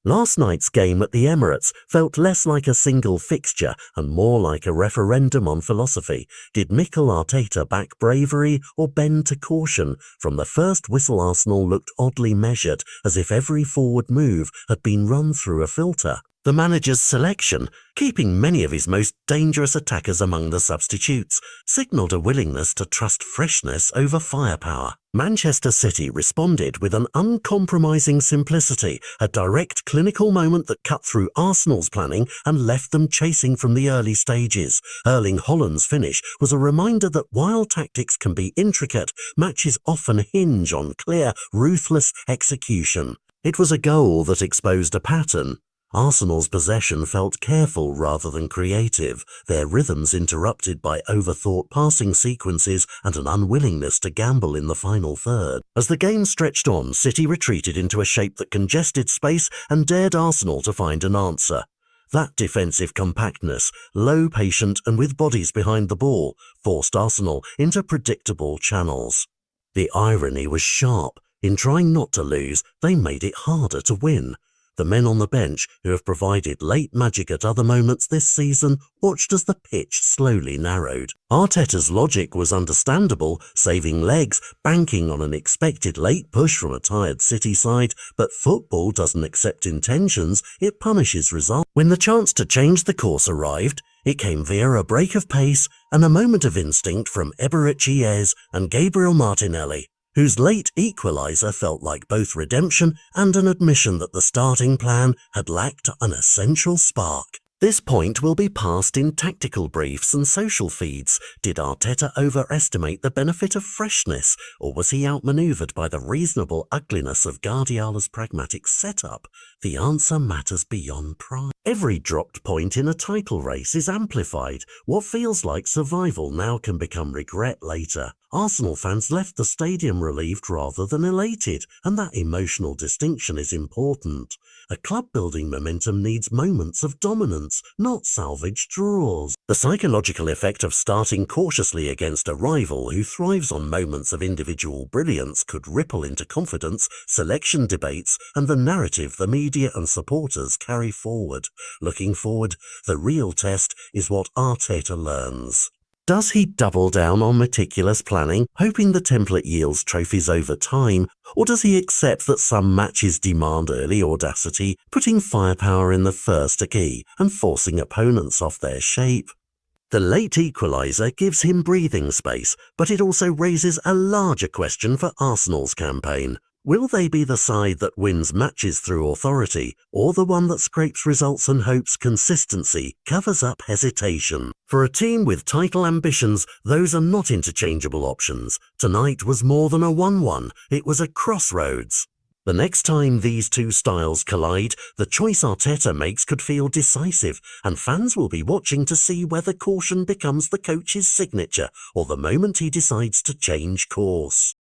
Last night's game at the Emirates felt less like a single fixture and more like a referendum on philosophy. Did Mikel Arteta back bravery or bend to caution? From the first whistle, Arsenal looked oddly measured, as if every forward move had been run through a filter. The manager's selection, keeping many of his most dangerous attackers among the substitutes, signalled a willingness to trust freshness over firepower. Manchester City responded with an uncompromising simplicity, a direct clinical moment that cut through Arsenal's planning and left them chasing from the early stages. Erling Haaland's finish was a reminder that while tactics can be intricate, matches often hinge on clear, ruthless execution. It was a goal that exposed a pattern. Arsenal's possession felt careful rather than creative, their rhythms interrupted by overthought passing sequences and an unwillingness to gamble in the final third. As the game stretched on, City retreated into a shape that congested space and dared Arsenal to find an answer. That defensive compactness, low, patient and with bodies behind the ball, forced Arsenal into predictable channels. The irony was sharp. In trying not to lose, they made it harder to win. The men on the bench, who have provided late magic at other moments this season, watched as the pitch slowly narrowed. Arteta's logic was understandable, saving legs, banking on an expected late push from a tired City side, but football doesn't accept intentions, it punishes results. When the chance to change the course arrived, it came via a break of pace and a moment of instinct from Eberechi and Gabriel Martinelli, whose late equaliser felt like both redemption and an admission that the starting plan had lacked an essential spark. This point will be passed in tactical briefs and social feeds. Did Arteta overestimate the benefit of freshness, or was he outmanoeuvred by the reasonable ugliness of Guardiola's pragmatic setup? The answer matters beyond pride. Every dropped point in a title race is amplified. What feels like survival now can become regret later. Arsenal fans left the stadium relieved rather than elated, and that emotional distinction is important. A club-building momentum needs moments of dominance, not salvaged draws. The psychological effect of starting cautiously against a rival who thrives on moments of individual brilliance could ripple into confidence, selection debates, and the narrative the media and supporters carry forward. Looking forward, the real test is what Arteta learns. Does he double down on meticulous planning, hoping the template yields trophies over time, or does he accept that some matches demand early audacity, putting firepower in the first key and forcing opponents off their shape? The late equaliser gives him breathing space, but it also raises a larger question for Arsenal's campaign. Will they be the side that wins matches through authority, or the one that scrapes results and hopes consistency covers up hesitation? For a team with title ambitions, those are not interchangeable options. Tonight was more than a 1-1, it was a crossroads. The next time these two styles collide, the choice Arteta makes could feel decisive, and fans will be watching to see whether caution becomes the coach's signature or the moment he decides to change course.